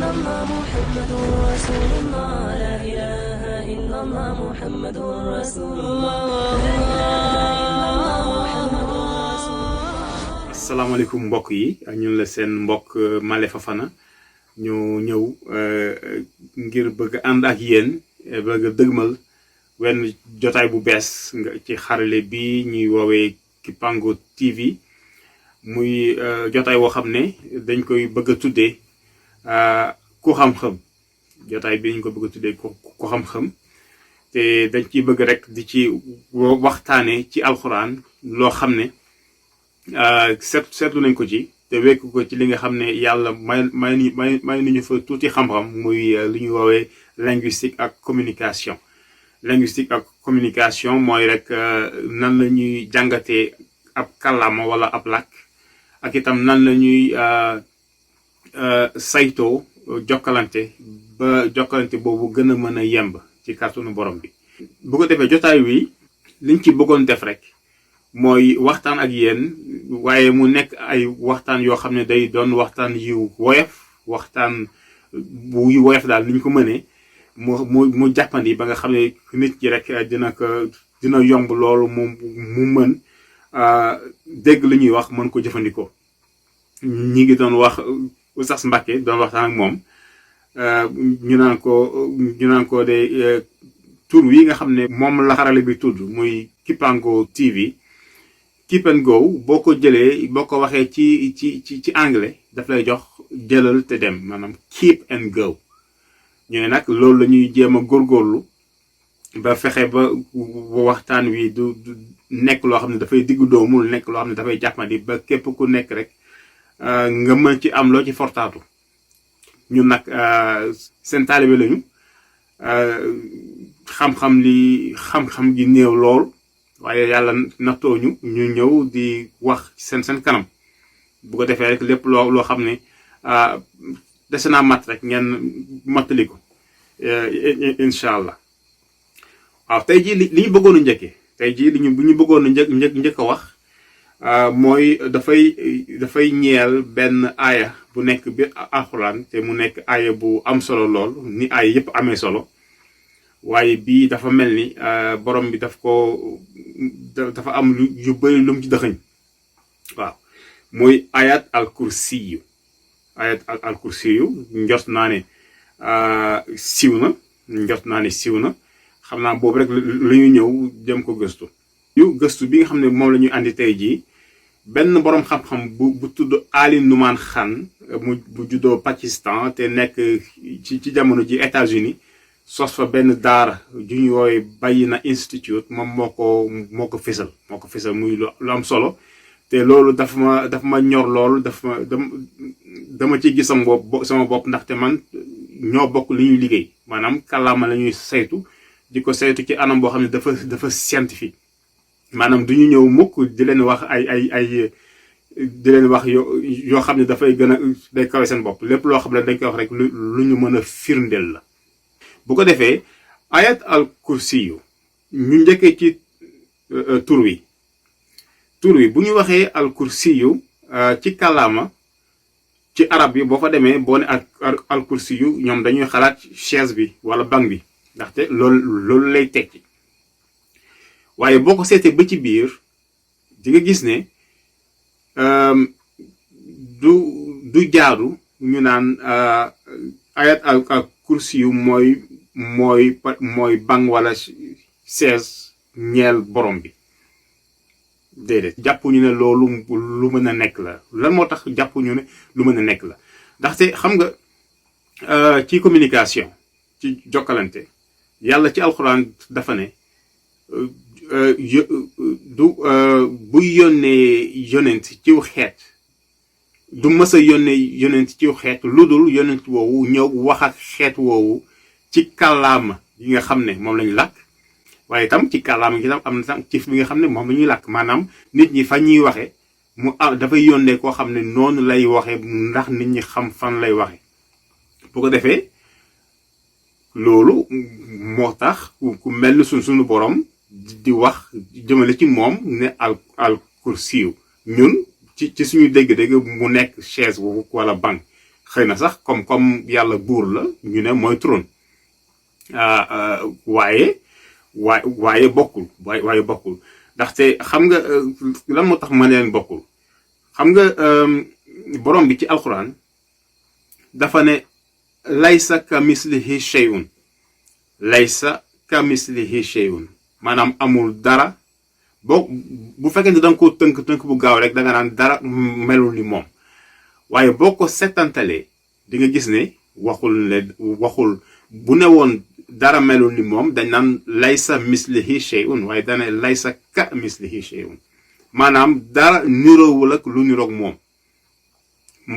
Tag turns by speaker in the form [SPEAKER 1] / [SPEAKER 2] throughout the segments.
[SPEAKER 1] إلا الله محمد رسول الله لا إله إلا الله محمد رسول الله لا إله إلا الله محمد رسول الله.
[SPEAKER 2] asalaamaaleykum mbokk yi ñun la seen mbokk Male Fafana ñu ñëw ngir bëgg ànd ak yéen bëgg dëgmal wenn jotaay bu bees ci xarale bi ñuy woowee Kipango TV muy jotaay woo xam ne dañ koy bëgg a tuddee ku xam-xam jotaay bi ñu ko bëgg a tuddee ku xam-xam te dañ ciy bëgg rek di ci waxtaane ci alxuraan loo xam ne seetlu nañ ko ci te wekk ko ci li nga xam ne yàlla may nañu fa tuuti xam-xam muy li ñuy woowee linguistique ak communication mooy rek nan la ñuy jàngatee ab kàllaama wala ab làkk ak itam nan la ñuy saytoo jokkalante ba jokkalante boobu gën a mën a yemb ci kàttanu borom bi. bu ko defee jotaay wi liñ ci bëggoon def rek mooy waxtaan ak yéen waaye mu nekk ay waxtaan yoo xam ne day doon waxtaan yu woyof waxtaan bu yu woyof daal ni ñu ko mënee mu jàppandi ba nga xam ne nit ki rek dina yomb loolu mu mën dégg li ñuy wax mën ko jëfandikoo. ñi ngi doon wax Oustaz Mbacke doon waxtaan ak moom ñu naan ko de tur wi nga xam ne moom la xarale bi tudd muy Kipango TV. Keep and go boo ko jëlee boo ko waxee ci anglais daf lay jox jëlal te dem maanaam keep and go ñu ne nag loolu la ñuy jéem a góorgóorlu ba fexe ba waxtaan wi du nekk loo xam ne dafay diggu doomul nekk loo xam ne dafay jàppandi ba képp ku nekk rek nga mën ci am loo ci fortaatu. ñun nag seen taalibe lañu xam-xam gi néew lool. waaye yàlla nattoo ñu ñëw di wax seen kanam bu ko defee rek lépp loo xam ne dese naa mat rek ngeen mattali ko incha allah. waaw tey jii li ñu bëggoon a njëkkee tey jii bu ñu bëggoon a njëkk a wax mooy dafay ñeel benn aaya bu nekk biir alxuraan te mu nekk aaya bu am solo lool ni aaya yëpp amee solo. waaye bii dafa mel ni borom bi dafa am yu bëri lu mu ci dëxëñ waaw muy ayat al kursiyu njort naa ne siiw na xam naa boobu rek la ñu ñëw dem ko gëstu bi nga xam ne moom la ñuy andi tey jii benn borom xam-xam bu tudd Ali Nouman Khan bu juddoo Pakistan te nekk ci jamono ji États-Unis sos fa benn daara ju ñu woowe Bayina Institute moom moo ko fésal muy lu am solo te loolu dafa ma ñor loolu dama ci gis sama bopp ndaxte man ñoo bokk li ñuy liggéey maanaam kàllaama la ñuy saytu di ko saytu ci anam boo xam ne dafa scientifique maanaam du ñu ñëw mukk di leen wax di leen wax yoo xam ne dafay gën a day kawe seen bopp lépp loo xam ne dañ koy wax rek lu ñu mën a firndeel la. bu ko defee ayat al kursiyu ñu njëkkee ci tur wi bu ñu waxee al kursiyu ci kàllaama ci arab bi boo fa demee boo ne al kursiyu ñoom dañuy xalaat chaise bi wala banc bi ndaxte loolu lay tekki waaye boo ko seetee ba ci biir di nga gis ne du jaadu ñu naan ayat al kursiyu mooy banc wala chaise ñeel borom bi déedéet jàppuñu ne loolu lu mën a nekk la lan moo tax jàppuñu ne lu mën a nekk la ndaxte xam nga ci communication ci jokkalante yàlla ci alxuraan dafa ne buy yónnee yonent ciw xeet du mës a yónnee yonent ciw xeet lu dul yonent woowu ñëw wax ak xeet woowu ci kàllaama yi nga xam ne moom lañu làkk waaye itam ci kàllaama gi tam am na tam ci fi nga xam ne moom la ñuy làkk maanaam nit ñi fa ñuy waxe dafay yónnee koo xam ne noonu lay waxe ndax nit ñi xam fan lay waxe bu ko defee loolu moo tax ku mel ni suñu borom di wax jëmale ci moom ne al kursiyu ñun ci suñu dégg-dégg mu nekk chaise wala banc xëy na sax comme yàlla buur la ñu ne mooy trône waaye bokkul waaye bokkul ndaxte xam nga lan moo tax ma leen bokkul xam nga borom bi ci alxuraan dafa ne laysa ka mislihi shay'un laysa ka mislihi shay'un maanaam amul dara bu fekkee ne da nga ko tënk bu gaaw rek da nga naan dara melul ni moom waaye boo ko settantalee di nga gis ne waxul bu ne woon dara melul ni moom dañ naan laysa mislihi shay'un waaye dana laysa ka mislihi shay'un maanaam dara niroowul ak lu niroog moom.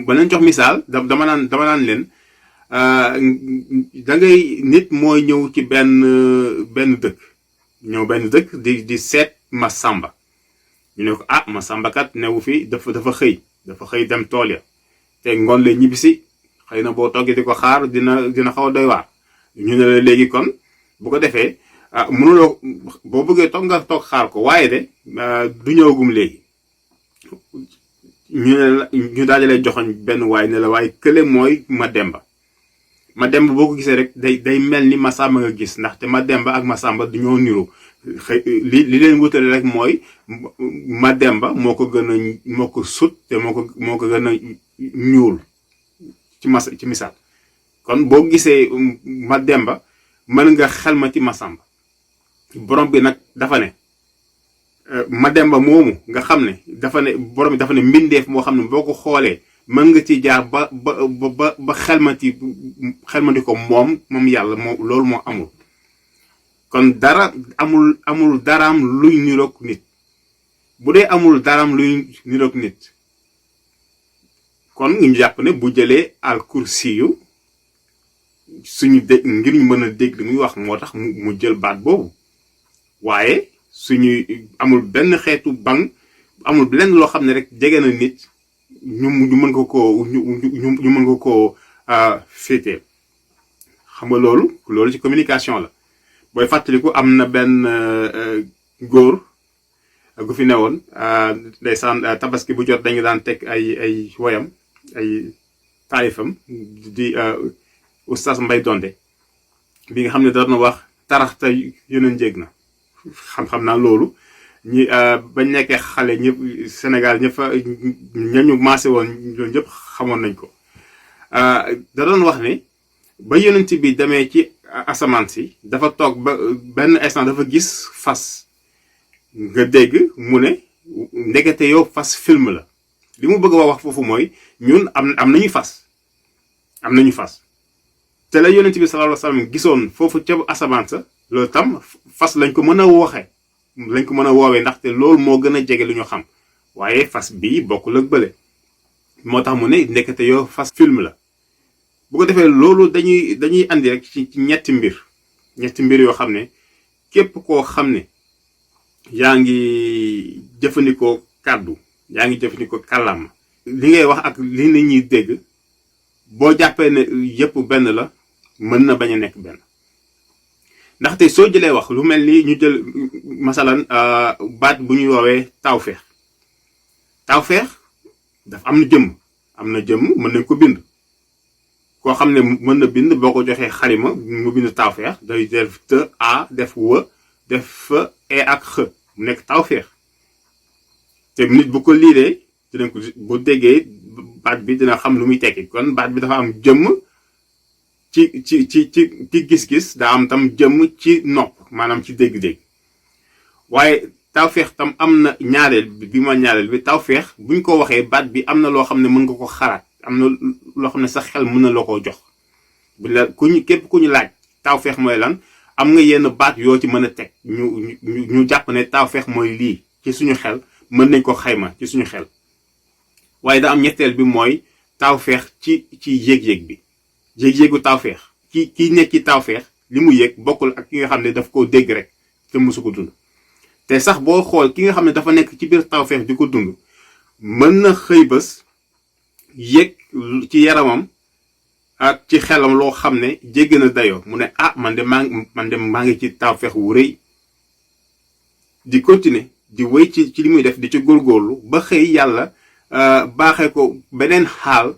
[SPEAKER 2] ba leen jox misaal dama naan leen da ngay nit mooy ñëw ci benn dëkk di seet Masamba ñu ne ko Masamba kat newu fi dafa xëy dem tool ya te ngoon la ñibbisi xëy na boo toggee di ko xaar dina xaw a doy waar ñu ne la léegi kon bu ko defee mënuloo boo bëggee toog nga toog xaar ko waaye de du ñëwagum léegi ñu daal di lay joxoñ benn waay ne la waaye kële mooy Mademba boo ko gisee rek day mel ni Masamba nga gis ndaxte Mademba ak Masamba du ñoo niru li leen wutale rek mooy Mademba moo ko sut te moo ko gën a ñuul ci misaal kon boo gisee Mademba mën nga xelmati Masamba borom bi nag dafa ne Mademba moomu nga xam ne borom bi dafa ne mbindeef moo xam ne boo ko xoolee mën nga ci jaar ba xelmati ko moom yàlla loolu moo amul kon dara amul daraam luy niroog nit bu dee amul daraam luy niroog nit kon ñu jàpp ne bu jëlee al kursiyu suñu ngir ñu mën a dégg li muy wax moo tax mu jël baat boobu waaye suñuy amul benn xeetu bang amul lenn loo xam ne rek jege na nit ñu mën ko koo féetee xam nga loolu ci communication la booy fàttaliku am na benn góor gu fi newoon ndeysaan tabaski bu jot dañu daan teg ay woyam ay taalifam di oustaz Mbay Donde bi nga xam ne doon na wax taraxta yoneen jéeg na xam naa loolu ñi bañ nekkee xale ñëpp Sénégal ñañu maase woon loolu ñëpp xamoon nañ ko da doon wax ne ba yonent bi demee ci asamaan si dafa toog ba benn instant dafa gis fas nga dégg mu ne ndekete yow fas film la li mu bëgg a wax foofu mooy ñun am nañu fas te la yonent bi sallallahu alayhi wasallam gisoon foofu ca asamaan sa loolu tam fas lañ ko mën a woowee ndaxte loolu moo gën a jege lu ñu xam waaye fas bii bokkul ak bële moo tax mu ne ndekete yow fas film la bu ko defee loolu dañuy andi rek ci ñetti mbir yoo xam ne képp koo xam ne yaa ngi jëfandikoo kàddu yaa ngi jëfandikoo kàllaama li ngay wax ak li nit ñuy dégg boo jàppee ne yépp benn la mën na bañ a nekk benn ndaxte soo jëlee wax lu mel ni ñu jël masalan baat bu ñuy woowee tawfeex dafa am na jëmm mën nañ ko bind koo xam ne mën na bind boo ko joxee xalima mu bind tawfeex day def te a def wë def fa e ak x mu nekk tawfeex te nit bu ko liiree dinañ ko bu déggee baat bi dina xam lu muy tekki kon baat bi dafa am jëmm ci gis-gis daa am tam jëmm ci nopp maanaam ci dégg-dégg waaye tawfeex tam am na ñaareel bi tawfeex buñ ko waxee baat bi am na loo xam ne mën nga ko xalaat am na loo xam ne sa xel mën na loo ko jox képp ku ñu laaj tawfeex mooy lan am nga yenn baat yoo ci mën a teg ñu jàpp ne tawfeex mooy lii ci suñu xel mën nañ ko xayma ci suñu xel waaye da am ñetteel bi mooy tawfeex ci yéeg-yéeg bi yéeg-yéegu tawfeex ki nekk ci tawfeex li mu yéeg bokkul ak ki nga xam ne daf koo dégg rek te mësu ko dund te sax boo xool ki nga xam ne dafa nekk ci biir tawfeex di ko dund mën na xëy bés yéeg ci yaramam ak ci xelam loo xam ne jégg na dayoo mu ne man de maa ngi ci tawfeex wu rëy di continuer di wéy ci li muy def di ci góorgóorlu ba xëy yàlla baaxee ko beneen xaal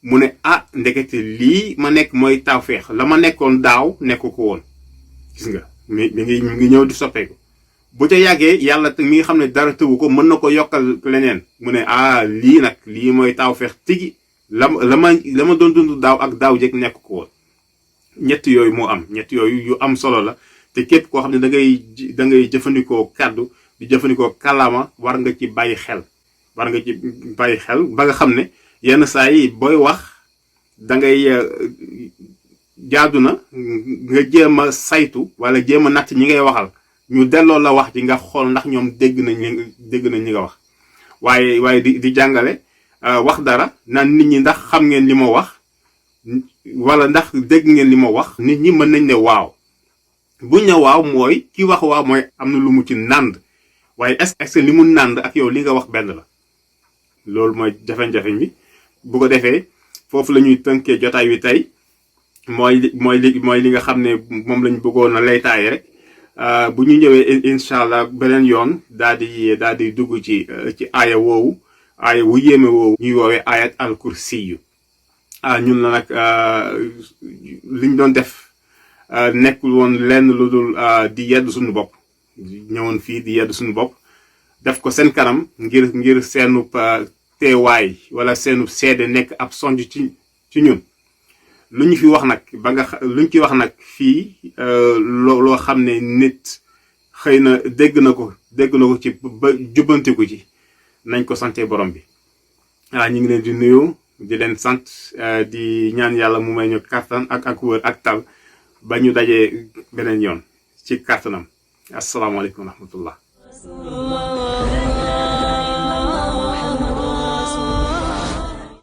[SPEAKER 2] mu ne ah ndekete lii ma nekk mooy tawfeex la ma nekkoon daaw nekku ko woon gis nga mi ngi ñëw di soppeeku bu ca yàggee yàlla mi nga xam ne dara tëwu ko mën na ko yokkal leneen mu ne ah lii nag lii mooy tawfeex tigi la ma doon dund daaw ak daaw jëkk nekk ko woon ñett yooyu moo am ñett yooyu yu am solo la te képp koo xam ne da ngay jëfandikoo kàddu di jëfandikoo kàllaama war nga ci bàyyi xel ba nga xam ne yenn saa yi booy wax da ngay jaadu na nga jéem a saytu wala jéem a natt ñi ngay waxal ñu delloo la wax ji nga xool ndax ñoom dégg nañ li nga wax waaye di jàngale wax dara naan nit ñi ndax xam ngeen li ma wax wala ndax dégg ngeen li ma wax nit ñi mën nañ ne waaw buñ ne waaw mooy ki wax waaw mooy am na lu mu ci nànd waaye est-ce que li mu nànd ak yow li nga wax benn la loolu mooy jafe-jafe bi bu ko defee foofu la ñuy tënkee jotaay wi tey mooy li nga xam ne moom lañ bëggoon a laytaaye rek bu ñu ñëwee incha allah beneen yoon daal di dugg ci aaya wu yéeme woowu ñuy woowee ayat al kursiyu ñun la nag liñ doon def nekkul woon lenn lu dul di yedd suñu bopp ñëwoon fii di yedd suñu bopp def ko seen kanam ngir seenub teewaay wala seenub seede nekk ab sonj ci ñun lu ñu fi wax nag luñ ci wax nag fii loo xam ne nit xëy na dégg na ko ci ba jubbantiku ci nañ ko sante borom bi ñu ngi leen di nuyu di leen sant di ñaan yàlla mu may ñu kàttan ak wër ak tal ba ñu dajee beneen yoon ci kàttanam asalaamaaleykum wa rahmatullah